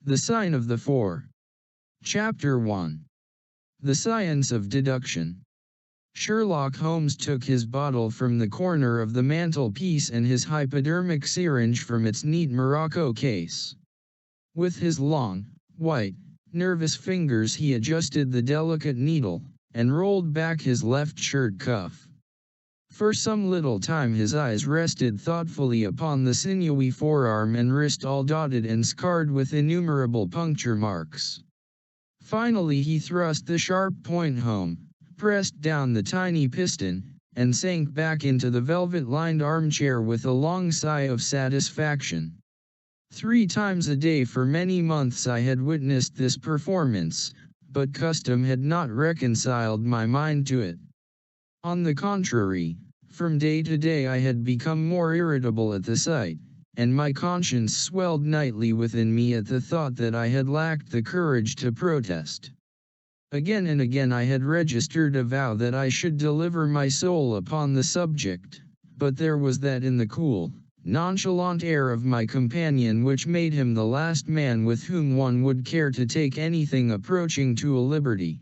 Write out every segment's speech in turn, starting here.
The Sign of the Four. Chapter 1. The Science of Deduction. Sherlock Holmes took his bottle from the corner of the mantelpiece and his hypodermic syringe from its neat morocco case. With his long, white, nervous fingers he adjusted the delicate needle, and rolled back his left shirt cuff. For some little time his eyes rested thoughtfully upon the sinewy forearm and wrist all dotted and scarred with innumerable puncture marks. Finally he thrust the sharp point home, pressed down the tiny piston, and sank back into the velvet-lined armchair with a long sigh of satisfaction. 3 times a day for many months I had witnessed this performance, but custom had not reconciled my mind to it. On the contrary, from day to day I had become more irritable at the sight, and my conscience swelled nightly within me at the thought that I had lacked the courage to protest. Again and again I had registered a vow that I should deliver my soul upon the subject, but there was that in the cool, nonchalant air of my companion which made him the last man with whom one would care to take anything approaching to a liberty.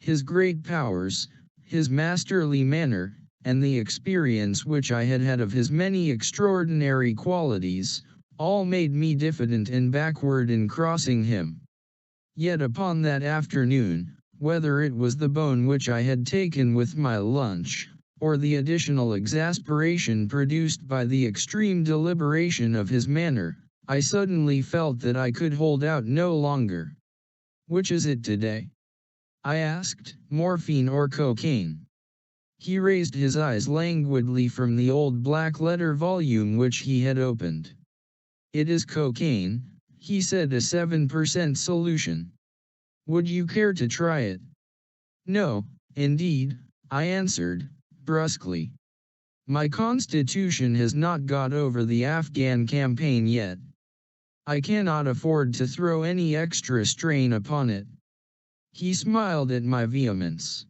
His great powers, his masterly manner, and the experience which I had had of his many extraordinary qualities, all made me diffident and backward in crossing him. Yet upon that afternoon, whether it was the bone which I had taken with my lunch, or the additional exasperation produced by the extreme deliberation of his manner, I suddenly felt that I could hold out no longer. "Which is it today?" I asked, "morphine or cocaine?" He raised his eyes languidly from the old black-letter volume which he had opened. "It is cocaine," he said, "a 7% solution. Would you care to try it?" "No, indeed," I answered, brusquely. "My constitution has not got over the Afghan campaign yet. I cannot afford to throw any extra strain upon it." He smiled at my vehemence.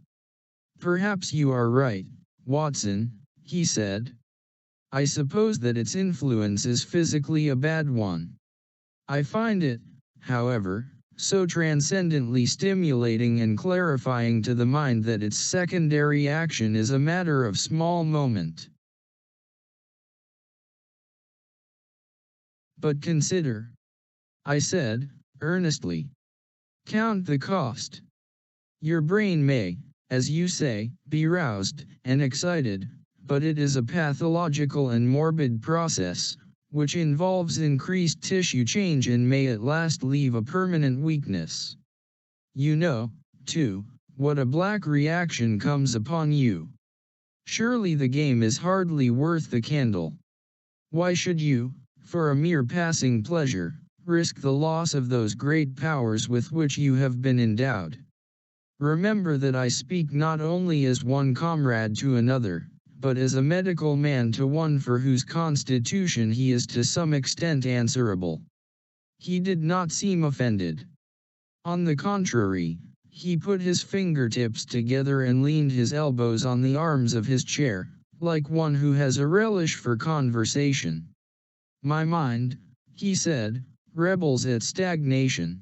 "Perhaps you are right, Watson," he said. "I suppose that its influence is physically a bad one. I find it, however, so transcendently stimulating and clarifying to the mind that its secondary action is a matter of small moment. But consider," I said, earnestly. "Count the cost. Your brain may, as you say, be roused and excited, but it is a pathological and morbid process, which involves increased tissue change and may at last leave a permanent weakness. You know, too, what a black reaction comes upon you. Surely the game is hardly worth the candle. Why should you, for a mere passing pleasure, risk the loss of those great powers with which you have been endowed? Remember that I speak not only as one comrade to another, but as a medical man to one for whose constitution he is to some extent answerable." He did not seem offended. On the contrary, he put his fingertips together and leaned his elbows on the arms of his chair, like one who has a relish for conversation. "My mind," he said, "rebels at stagnation.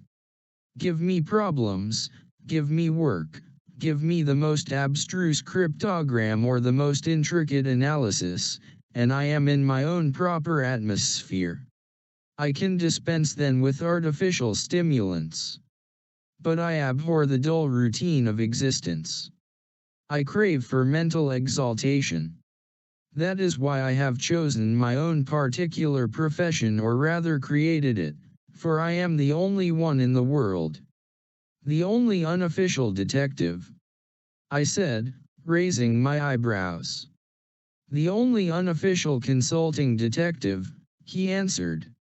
Give me problems, give me work, give me the most abstruse cryptogram or the most intricate analysis, and I am in my own proper atmosphere. I can dispense then with artificial stimulants. But I abhor the dull routine of existence. I crave for mental exaltation. That is why I have chosen my own particular profession, or rather created it, for I am the only one in the world. The only unofficial detective," I said, raising my eyebrows. "The only unofficial consulting detective," he answered.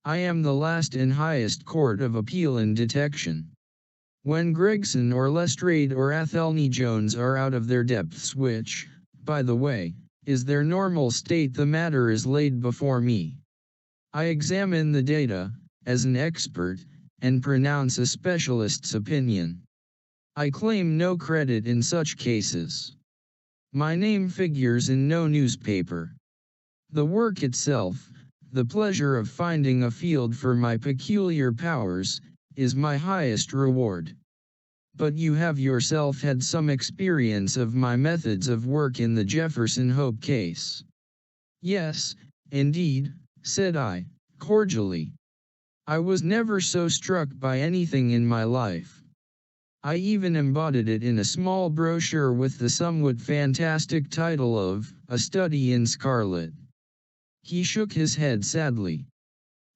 "I am the last and highest court of appeal in detection. When Gregson or Lestrade or Athelney Jones are out of their depths, which, by the way, is their normal state, the matter is laid before me. I examine the data, as an expert, and pronounce a specialist's opinion. I claim no credit in such cases. My name figures in no newspaper. The work itself, the pleasure of finding a field for my peculiar powers, is my highest reward. But you have yourself had some experience of my methods of work in the Jefferson Hope case. Yes, indeed, said I, cordially. I was never so struck by anything in my life. I even embodied it in a small brochure with the somewhat fantastic title of A Study in Scarlet. He shook his head sadly.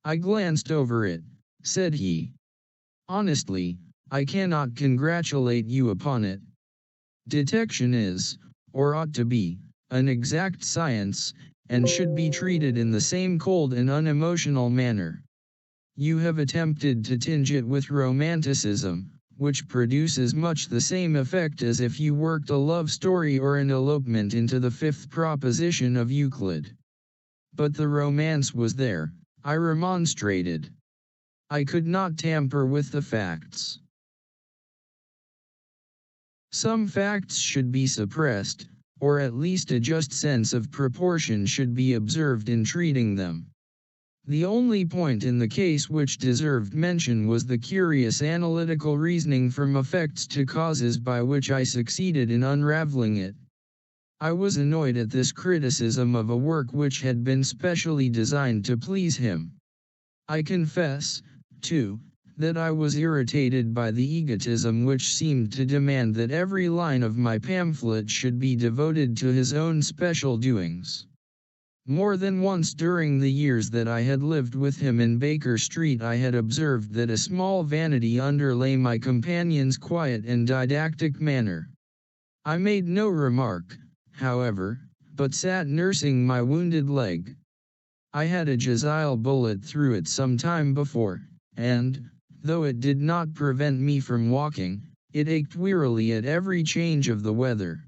I glanced over it, said he. Honestly, I cannot congratulate you upon it. Detection is, or ought to be, an exact science, and should be treated in the same cold and unemotional manner. You have attempted to tinge it with romanticism, which produces much the same effect as if you worked a love story or an elopement into the fifth proposition of Euclid. But the romance was there, I remonstrated. I could not tamper with the facts. Some facts should be suppressed, or at least a just sense of proportion should be observed in treating them. The only point in the case which deserved mention was the curious analytical reasoning from effects to causes by which I succeeded in unraveling it. I was annoyed at this criticism of a work which had been specially designed to please him. I confess, too, that I was irritated by the egotism which seemed to demand that every line of my pamphlet should be devoted to his own special doings. More than once during the years that I had lived with him in Baker Street I had observed that a small vanity underlay my companion's quiet and didactic manner. I made no remark, however, but sat nursing my wounded leg. I had a Jezail bullet through it some time before, and, though it did not prevent me from walking, it ached wearily at every change of the weather.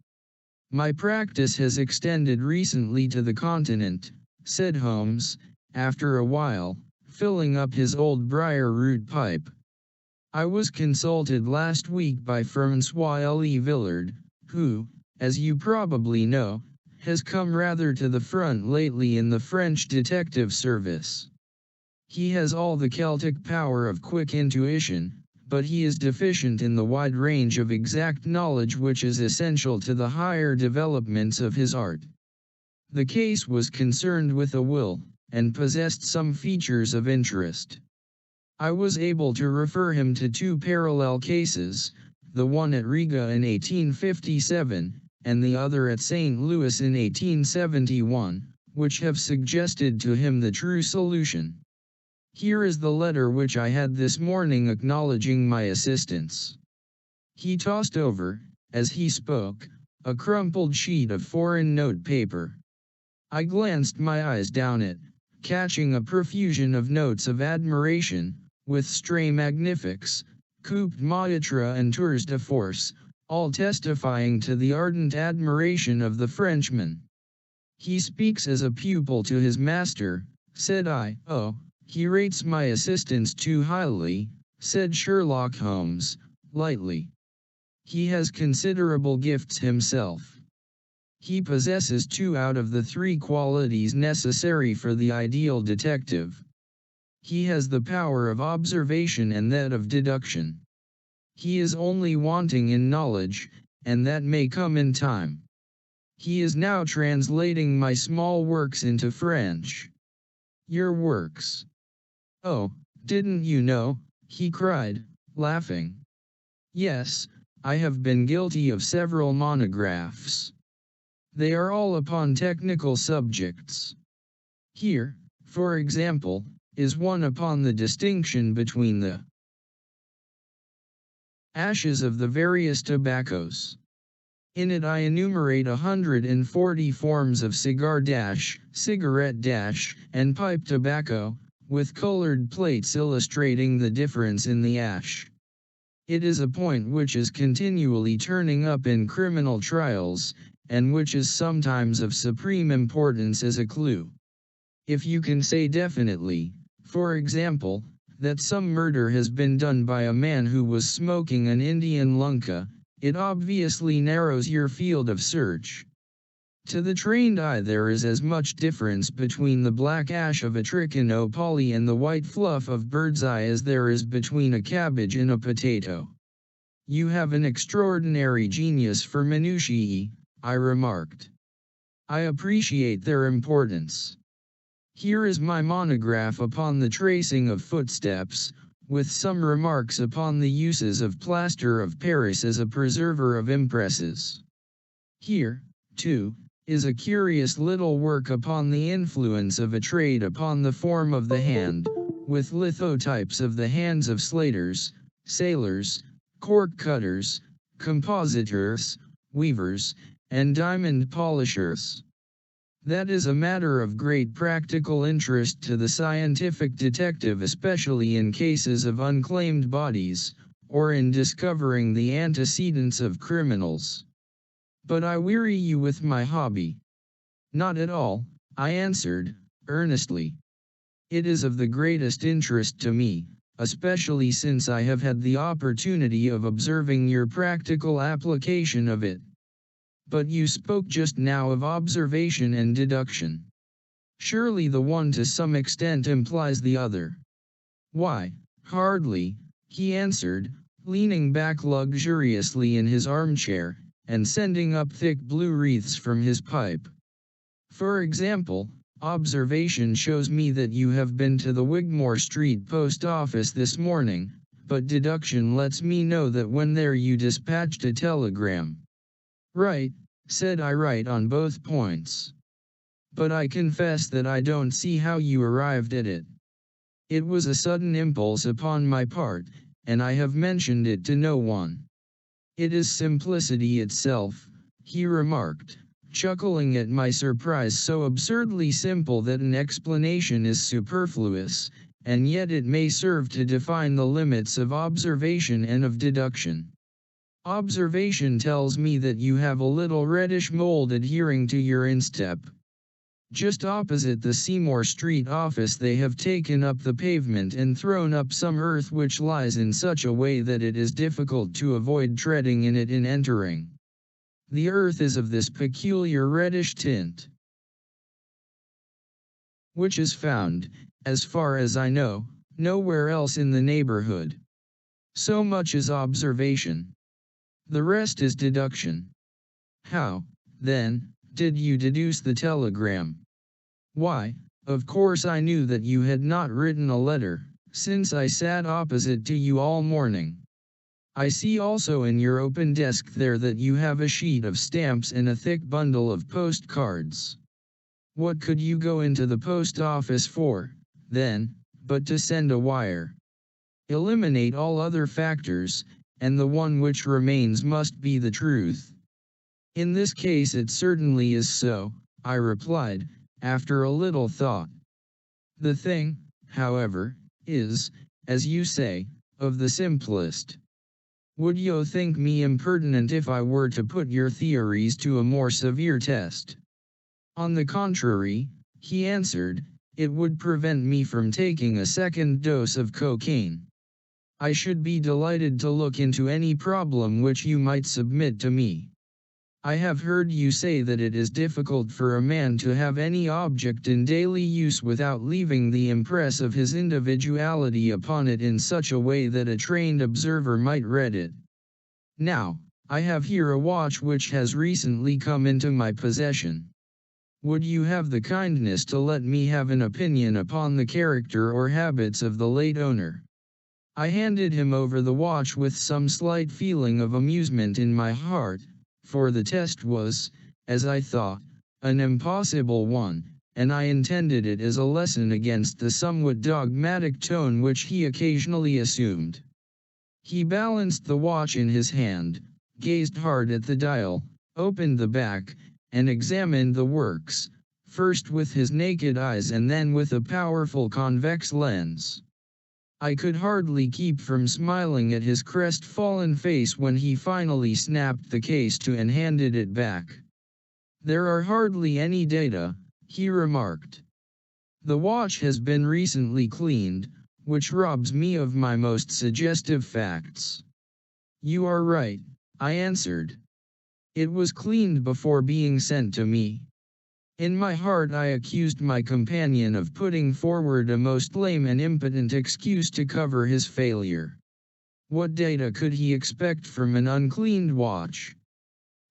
My practice has extended recently to the continent, said Holmes, after a while, filling up his old briar-root pipe. I was consulted last week by Francois L. Villard, who, as you probably know, has come rather to the front lately in the French detective service. He has all the Celtic power of quick intuition, but he is deficient in the wide range of exact knowledge which is essential to the higher developments of his art. The case was concerned with a will, and possessed some features of interest. I was able to refer him to two parallel cases, the one at Riga in 1857, and the other at St. Louis in 1871, which have suggested to him the true solution. Here is the letter which I had this morning acknowledging my assistance. He tossed over, as he spoke, a crumpled sheet of foreign note paper. I glanced my eyes down it, catching a profusion of notes of admiration, with stray magnifiques, couped maitre and tours de force, all testifying to the ardent admiration of the Frenchman. He speaks as a pupil to his master, said I. Oh, he rates my assistance too highly, said Sherlock Holmes, lightly. He has considerable gifts himself. He possesses 2 out of the 3 qualities necessary for the ideal detective. He has the power of observation and that of deduction. He is only wanting in knowledge, and that may come in time. He is now translating my small works into French. Your works? Oh, didn't you know? He cried, laughing. Yes, I have been guilty of several monographs. They are all upon technical subjects. Here, for example, is one upon the distinction between the ashes of the various tobaccos. In it I enumerate 140 forms of cigarette, and pipe tobacco, with colored plates illustrating the difference in the ash. It is a point which is continually turning up in criminal trials, and which is sometimes of supreme importance as a clue. If you can say definitely, for example, that some murder has been done by a man who was smoking an Indian lunka, it obviously narrows your field of search. To the trained eye there is as much difference between the black ash of a trichinopoly and the white fluff of bird's eye as there is between a cabbage and a potato. You have an extraordinary genius for minutiae, I remarked. I appreciate their importance. Here is my monograph upon the tracing of footsteps, with some remarks upon the uses of plaster of Paris as a preserver of impresses. Here, too, is a curious little work upon the influence of a trade upon the form of the hand, with lithotypes of the hands of slaters, sailors, cork cutters, compositors, weavers, and diamond polishers. That is a matter of great practical interest to the scientific detective, especially in cases of unclaimed bodies, or in discovering the antecedents of criminals. But I weary you with my hobby. Not at all, I answered, earnestly. It is of the greatest interest to me, especially since I have had the opportunity of observing your practical application of it. But you spoke just now of observation and deduction. Surely the one to some extent implies the other. Why, hardly, he answered, leaning back luxuriously in his armchair, and sending up thick blue wreaths from his pipe. For example, observation shows me that you have been to the Wigmore Street post office this morning, but deduction lets me know that when there you dispatched a telegram. Right, said I, right on both points. But I confess that I don't see how you arrived at it. It was a sudden impulse upon my part, and I have mentioned it to no one. It is simplicity itself, he remarked, chuckling at my surprise, so absurdly simple that an explanation is superfluous, and yet it may serve to define the limits of observation and of deduction. Observation tells me that you have a little reddish mold adhering to your instep. Just opposite the Seymour Street office they have taken up the pavement and thrown up some earth which lies in such a way that it is difficult to avoid treading in it in entering. The earth is of this peculiar reddish tint, which is found, as far as I know, nowhere else in the neighborhood. So much is observation. The rest is deduction. How, then, did you deduce the telegram? Why, of course I knew that you had not written a letter, since I sat opposite to you all morning. I see also in your open desk there that you have a sheet of stamps and a thick bundle of postcards. What could you go into the post office for, then, but to send a wire? Eliminate all other factors, and the one which remains must be the truth. In this case it certainly is so, I replied, after a little thought. The thing, however, is, as you say, of the simplest. Would you think me impertinent if I were to put your theories to a more severe test? On the contrary, he answered, it would prevent me from taking a second dose of cocaine. I should be delighted to look into any problem which you might submit to me. I have heard you say that it is difficult for a man to have any object in daily use without leaving the impress of his individuality upon it in such a way that a trained observer might read it. Now, I have here a watch which has recently come into my possession. Would you have the kindness to let me have an opinion upon the character or habits of the late owner? I handed him over the watch with some slight feeling of amusement in my heart, for the test was, as I thought, an impossible one, and I intended it as a lesson against the somewhat dogmatic tone which he occasionally assumed. He balanced the watch in his hand, gazed hard at the dial, opened the back, and examined the works, first with his naked eyes and then with a powerful convex lens. I could hardly keep from smiling at his crestfallen face when he finally snapped the case to and handed it back. There are hardly any data, he remarked. The watch has been recently cleaned, which robs me of my most suggestive facts. You are right, I answered. It was cleaned before being sent to me. In my heart I accused my companion of putting forward a most lame and impotent excuse to cover his failure. What data could he expect from an uncleaned watch?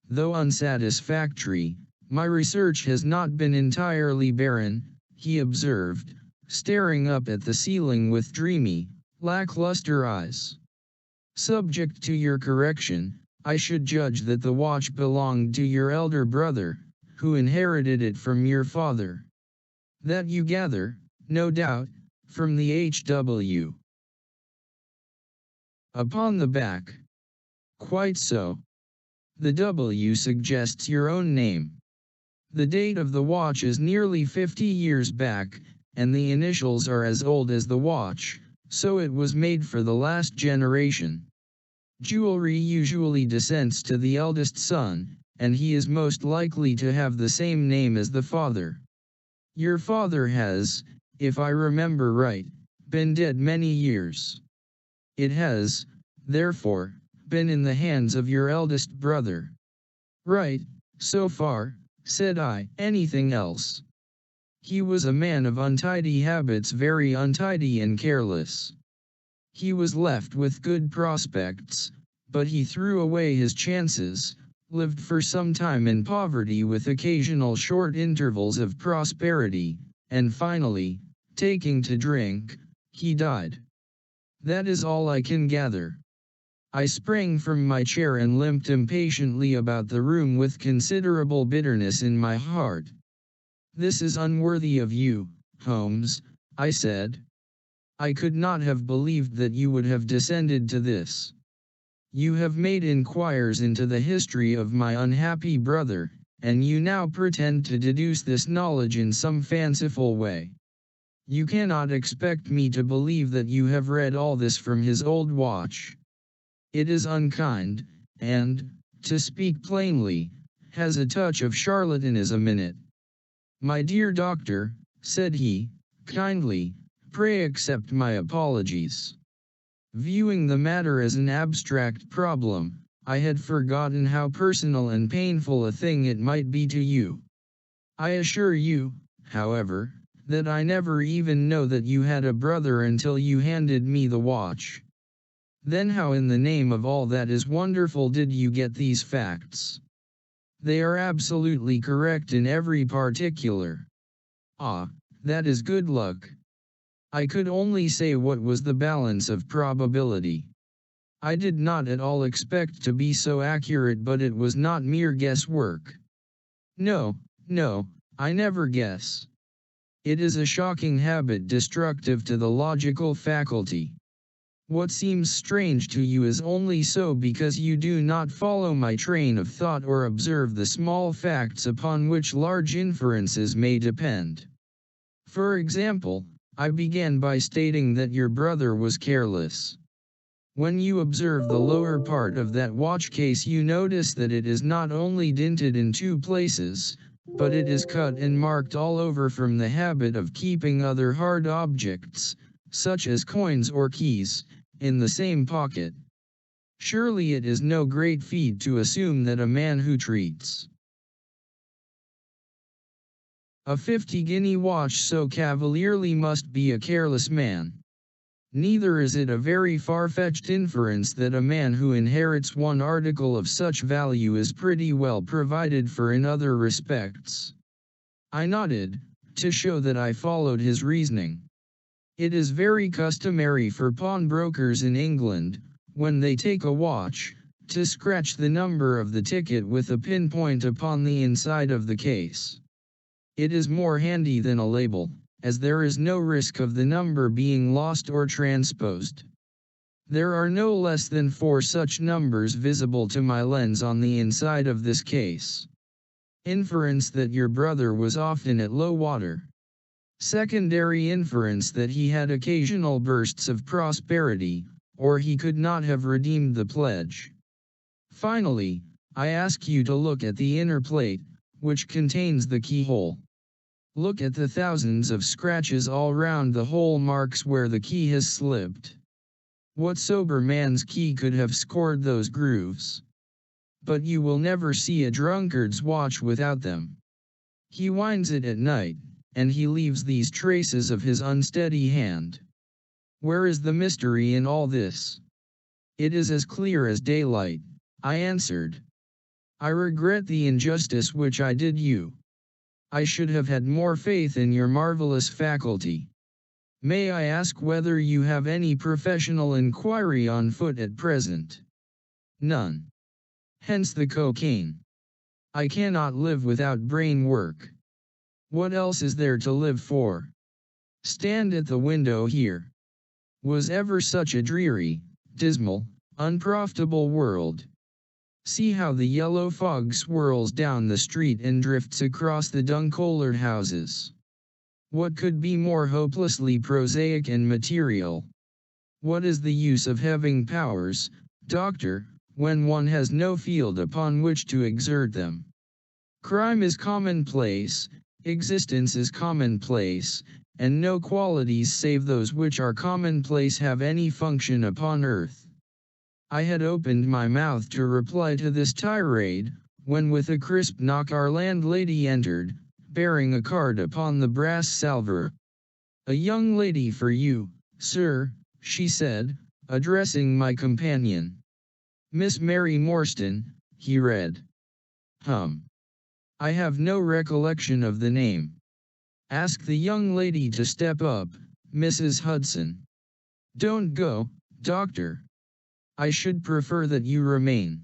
Though unsatisfactory, my research has not been entirely barren, he observed, staring up at the ceiling with dreamy, lackluster eyes. Subject to your correction, I should judge that the watch belonged to your elder brother, who inherited it from your father. That you gather, no doubt, from the H.W. upon the back. Quite so. The W suggests your own name. The date of the watch is nearly 50 years back, and the initials are as old as the watch, so it was made for the last generation. Jewelry usually descends to the eldest son, and he is most likely to have the same name as the father. Your father has, if I remember right, been dead many years. It has, therefore, been in the hands of your eldest brother. Right, so far, said I. Anything else? He was a man of untidy habits, very untidy and careless. He was left with good prospects, but he threw away his chances, lived for some time in poverty with occasional short intervals of prosperity, and finally, taking to drink, he died. That is all I can gather. I sprang from my chair and limped impatiently about the room with considerable bitterness in my heart. This is unworthy of you, Holmes, I said. I could not have believed that you would have descended to this. You have made inquiries into the history of my unhappy brother, and you now pretend to deduce this knowledge in some fanciful way. You cannot expect me to believe that you have read all this from his old watch. It is unkind, and, to speak plainly, has a touch of charlatanism in it. My dear doctor, said he, kindly, pray accept my apologies. Viewing the matter as an abstract problem, I had forgotten how personal and painful a thing it might be to you. I assure you, however, that I never even know that you had a brother until you handed me the watch. Then how in the name of all that is wonderful did you get these facts? They are absolutely correct in every particular. Ah, that is good luck. I could only say what was the balance of probability. I did not at all expect to be so accurate, but it was not mere guesswork. No, I never guess. It is a shocking habit destructive to the logical faculty. What seems strange to you is only so because you do not follow my train of thought or observe the small facts upon which large inferences may depend. For example, I began by stating that your brother was careless. When you observe the lower part of that watch case, you notice that it is not only dinted in 2 places, but it is cut and marked all over from the habit of keeping other hard objects, such as coins or keys, in the same pocket. Surely it is no great feat to assume that a man who treats a 50-guinea watch so cavalierly must be a careless man. Neither is it a very far-fetched inference that a man who inherits one article of such value is pretty well provided for in other respects. I nodded, to show that I followed his reasoning. It is very customary for pawnbrokers in England, when they take a watch, to scratch the number of the ticket with a pinpoint upon the inside of the case. It is more handy than a label, as there is no risk of the number being lost or transposed. There are no less than 4 such numbers visible to my lens on the inside of this case. Inference that your brother was often at low water. Secondary inference that he had occasional bursts of prosperity, or he could not have redeemed the pledge. Finally, I ask you to look at the inner plate, which contains the keyhole. Look at the thousands of scratches all round the hole, marks where the key has slipped. What sober man's key could have scored those grooves? but you will never see a drunkard's watch without them. He winds it at night, and he leaves these traces of his unsteady hand. Where is the mystery in all this? It is as clear as daylight, I answered. I regret the injustice which I did you. I should have had more faith in your marvelous faculty. May I ask whether you have any professional inquiry on foot at present? None. Hence the cocaine. I cannot live without brain work. What else is there to live for? Stand at the window here. Was ever such a dreary, dismal, unprofitable world? See how the yellow fog swirls down the street and drifts across the dung-colored houses. What could be more hopelessly prosaic and material? What is the use of having powers, doctor, when one has no field upon which to exert them? Crime is commonplace, existence is commonplace, and no qualities save those which are commonplace have any function upon earth. I had opened my mouth to reply to this tirade, when with a crisp knock our landlady entered, bearing a card upon the brass salver. A young lady for you, sir, she said, addressing my companion. Miss Mary Morstan, he read. I have no recollection of the name. Ask the young lady to step up, Mrs. Hudson. Don't go, doctor. I should prefer that you remain.